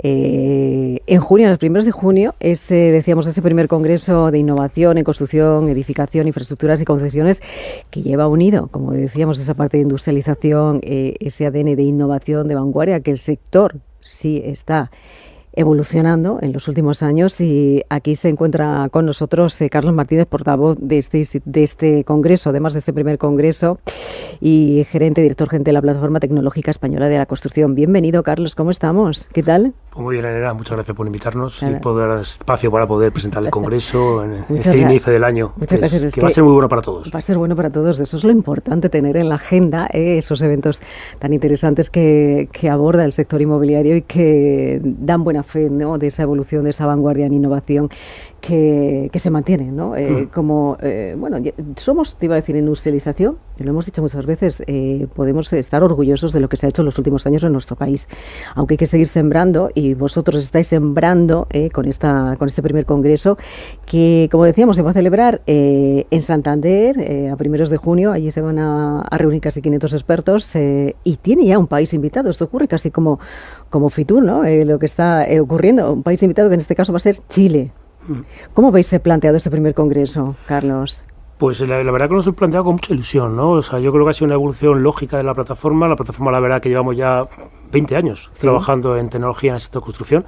En junio, los primeros de junio, decíamos, ese primer congreso de innovación en construcción, edificación, infraestructuras y concesiones, que lleva unido, como decíamos, esa parte de industrialización, ese ADN de innovación, de vanguardia, que el sector sí está evolucionando en los últimos años. Y aquí se encuentra con nosotros Carlos Martínez, portavoz de este congreso, además de este primer congreso, y director gerente de la Plataforma Tecnológica Española de la Construcción. Bienvenido, Carlos, ¿cómo estamos? ¿Qué tal? Pues muy bien, Elena, muchas gracias por invitarnos y poder dar espacio para poder presentar el congreso en este inicio del año, que va a ser muy bueno para todos. Va a ser bueno para todos, eso es lo importante, tener en la agenda esos eventos tan interesantes que aborda el sector inmobiliario y que dan buena fe, ¿no?, de esa evolución, de esa vanguardia en innovación que se mantiene, ¿no? Somos, te iba a decir, industrialización, y lo hemos dicho muchas veces, podemos estar orgullosos de lo que se ha hecho en los últimos años en nuestro país, aunque hay que seguir sembrando, y vosotros estáis sembrando con este primer congreso, que, como decíamos, se va a celebrar en Santander a primeros de junio. Allí se van a reunir casi 500 expertos, y tiene ya un país invitado. Esto ocurre casi como Fitur, ¿no? Lo que está ocurriendo, un país invitado que en este caso va a ser Chile. ¿Cómo veis planteado este primer congreso, Carlos? Pues la verdad que nos hemos planteado con mucha ilusión, ¿no? O sea, yo creo que ha sido una evolución lógica de la plataforma. La plataforma, la verdad, que llevamos ya 20 años trabajando en tecnología en el sector de construcción.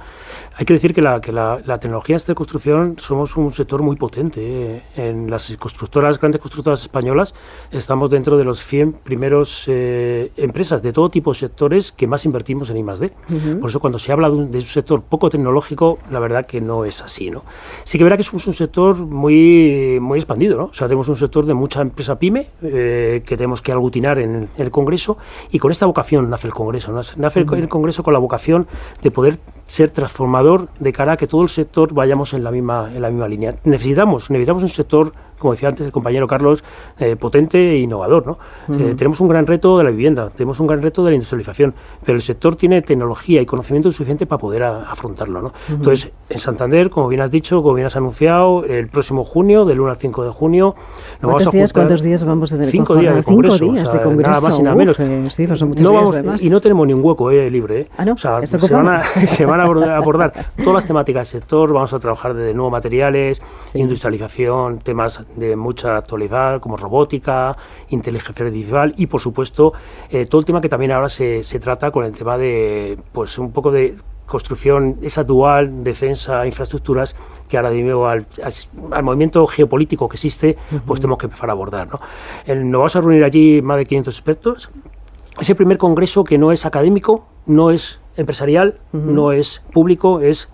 Hay que decir que la tecnología en el sector de construcción somos un sector muy potente. En las grandes constructoras españolas, estamos dentro de los 100 primeros empresas de todo tipo de sectores que más invertimos en I+D. Por eso, cuando se habla de un sector poco tecnológico, la verdad que no es así, ¿no? Sí que verá que somos un sector muy, muy expandido, ¿no? O sea, tenemos un sector de mucha empresa pyme que tenemos que aglutinar en el Congreso, y con esta vocación nace el Congreso, ¿no? Nace el Congreso con la vocación de poder ser transformador de cara a que todo el sector vayamos en la misma línea. Necesitamos un sector, como decía antes el compañero Carlos, potente e innovador, ¿no? Tenemos un gran reto de la vivienda, tenemos un gran reto de la industrialización, pero el sector tiene tecnología y conocimiento suficiente para poder afrontarlo, ¿no? Entonces, en Santander, como bien has dicho, como bien has anunciado, el próximo junio, del 1 al 5 de junio, ¿Cuántos días vamos a tener? 5 días de congreso. 5 días de congreso. Nada más y nada menos. Sí, pues son muchos días, además. Y no tenemos ni un hueco libre. ¿Ah, no? O sea, se van a abordar todas las temáticas del sector. Vamos a trabajar de nuevos materiales, industrialización, temas de mucha actualidad como robótica, inteligencia artificial y, por supuesto, todo el tema que también ahora se trata con el tema de, pues, un poco de construcción, esa dual, defensa, infraestructuras, que ahora mismo al movimiento geopolítico que existe, pues tenemos que empezar a abordar, ¿no? Nos vamos a reunir allí más de 500 expertos. Es el primer congreso que no es académico, no es empresarial, no es público, es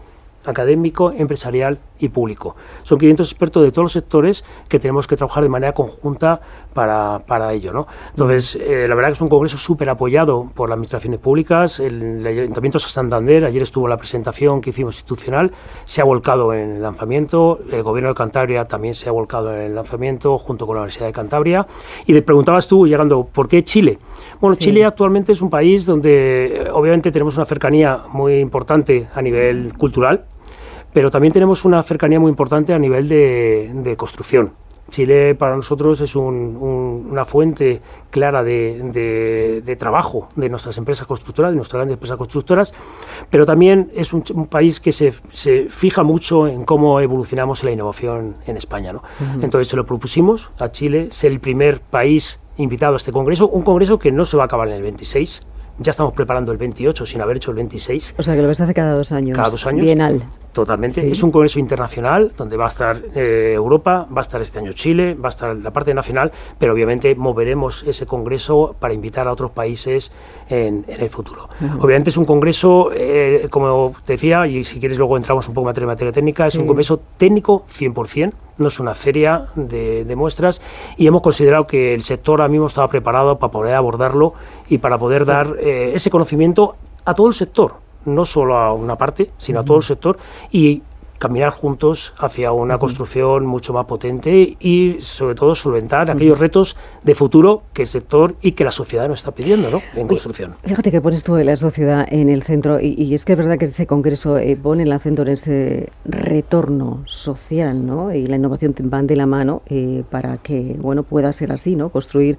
académico, empresarial y público. Son 500 expertos de todos los sectores que tenemos que trabajar de manera conjunta para ello, ¿no? Entonces, la verdad que es un congreso súper apoyado por las administraciones públicas. El Ayuntamiento de Santander, ayer estuvo la presentación que hicimos institucional, se ha volcado en el lanzamiento. El Gobierno de Cantabria también se ha volcado en el lanzamiento, junto con la Universidad de Cantabria. Y te preguntabas tú, llegando, ¿por qué Chile? Bueno, Chile actualmente es un país donde obviamente tenemos una cercanía muy importante a nivel cultural, pero también tenemos una cercanía muy importante a nivel de construcción. Chile para nosotros es una fuente clara de trabajo de nuestras empresas constructoras, de nuestras grandes empresas constructoras, pero también es un país que se fija mucho en cómo evolucionamos la innovación en España, ¿no? Entonces se lo propusimos a Chile ser el primer país invitado a este congreso, un congreso que no se va a acabar en el 26, ya estamos preparando el 28 sin haber hecho el 26. O sea que lo ves hace cada 2 años. Cada 2 años. Bienal. Totalmente. Sí. Es un congreso internacional donde va a estar Europa, va a estar este año Chile, va a estar la parte nacional, pero obviamente moveremos ese congreso para invitar a otros países en el futuro. Obviamente es un congreso, como te decía, y si quieres luego entramos un poco en materia técnica, es un congreso técnico 100%, no es una feria de muestras, y hemos considerado que el sector ahora mismo estaba preparado para poder abordarlo y para poder dar ese conocimiento a todo el sector, no solo a una parte, sino a todo el sector, y caminar juntos hacia una construcción mucho más potente y, sobre todo, solventar aquellos retos de futuro que el sector y que la sociedad nos está pidiendo, ¿no?, en construcción. Fíjate que pones tú la sociedad en el centro y es que es verdad que este congreso pone el acento en ese retorno social, ¿no?, y la innovación van de la mano para que, bueno, pueda ser así, ¿no?, construir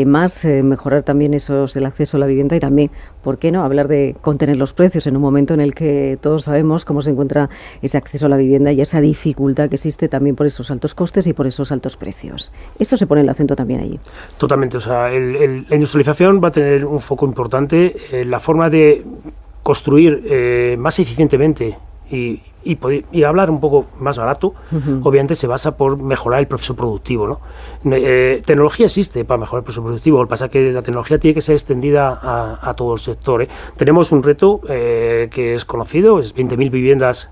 más, mejorar también el acceso a la vivienda y también ¿por qué no hablar de contener los precios en un momento en el que todos sabemos cómo se encuentra ese acceso a la vivienda y esa dificultad que existe también por esos altos costes y por esos altos precios? Esto se pone el acento también allí. Totalmente, o sea, la industrialización va a tener un foco importante en la forma de construir más eficientemente y hablar un poco más barato. Obviamente se basa por mejorar el proceso productivo, ¿no? Tecnología existe para mejorar el proceso productivo, lo que pasa es que la tecnología tiene que ser extendida a todo el sector, ¿eh? Tenemos un reto que es conocido, es 20.000 viviendas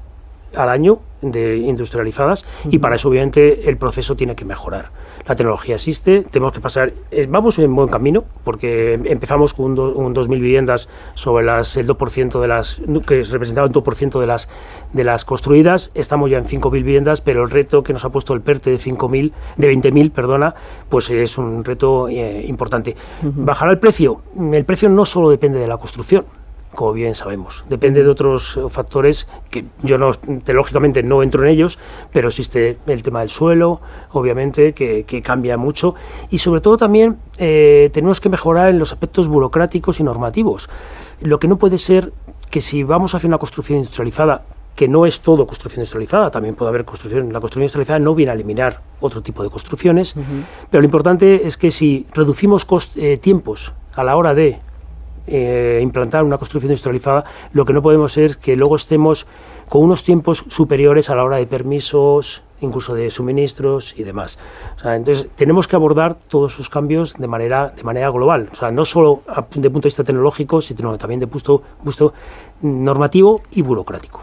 al año industrializadas, y para eso obviamente el proceso tiene que mejorar. La tecnología existe, tenemos que pasar, vamos en buen camino, porque empezamos con un 2.000 viviendas sobre el 2% de las, que representaba un 2% de las construidas. Estamos ya en 5.000 viviendas, pero el reto que nos ha puesto el PERTE de 20.000, perdona, pues es un reto importante. ¿Bajará el precio? El precio no solo depende de la construcción, como bien sabemos, depende de otros factores que yo lógicamente no entro en ellos, pero existe el tema del suelo, obviamente, que cambia mucho, y sobre todo también tenemos que mejorar en los aspectos burocráticos y normativos. Lo que no puede ser que si vamos a hacer una construcción industrializada, que no es todo construcción industrializada, también puede haber construcción, la construcción industrializada no viene a eliminar otro tipo de construcciones, pero lo importante es que si reducimos tiempos a la hora de implantar una construcción industrializada, lo que no podemos ser es que luego estemos con unos tiempos superiores a la hora de permisos, incluso de suministros y demás. O sea, entonces tenemos que abordar todos esos cambios de manera global, o sea, no solo de punto de vista tecnológico, sino también de punto normativo y burocrático.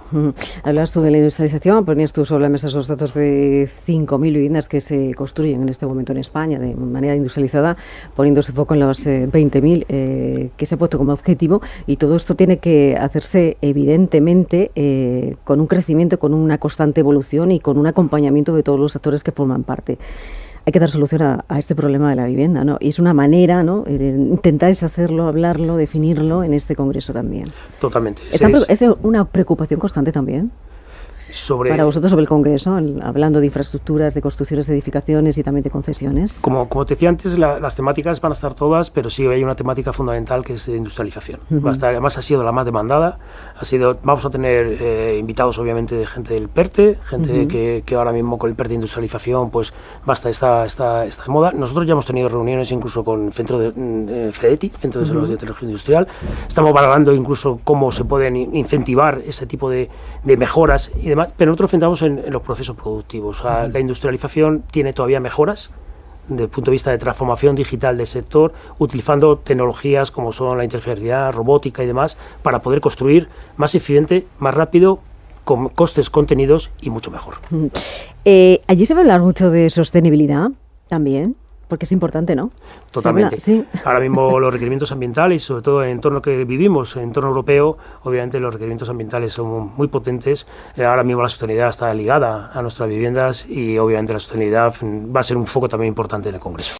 Hablas tú de la industrialización, ponías tú sobre la mesa esos datos de 5.000 viviendas que se construyen en este momento en España de manera industrializada, poniéndose foco en los 20.000 que se ha puesto como objetivo, y todo esto tiene que hacerse evidentemente con un crecimiento, con una constante evolución y con un acompañamiento de todos los actores que forman parte. Hay que dar solución a este problema de la vivienda, ¿no? Y es una manera, ¿no? Intentáis hacerlo, hablarlo, definirlo en este congreso también. Totalmente. ¿Es una preocupación constante también? Para vosotros sobre el Congreso, hablando de infraestructuras, de construcciones de edificaciones y también de concesiones. Como te decía antes, las temáticas van a estar todas, pero sí hay una temática fundamental que es de industrialización. Va a estar, además ha sido la más demandada. Vamos a tener invitados obviamente de gente del PERTE, gente que ahora mismo con el PERTE de industrialización pues está de moda. Nosotros ya hemos tenido reuniones incluso con el centro de FEDETI, Centro de Desarrollo de Tecnología Industrial. Estamos valorando incluso cómo se pueden incentivar ese tipo de mejoras y demás. Pero nosotros centramos en los procesos productivos. O sea, la industrialización tiene todavía mejoras desde el punto de vista de transformación digital del sector, utilizando tecnologías como son la inteligencia, robótica y demás, para poder construir más eficiente, más rápido, con costes contenidos y mucho mejor. Allí se va a hablar mucho de sostenibilidad también, porque es importante, ¿no? Totalmente. Sí. Ahora mismo los requerimientos ambientales, sobre todo en el entorno que vivimos, en el entorno europeo, obviamente los requerimientos ambientales son muy potentes. Ahora mismo la sostenibilidad está ligada a nuestras viviendas y obviamente la sostenibilidad va a ser un foco también importante en el Congreso.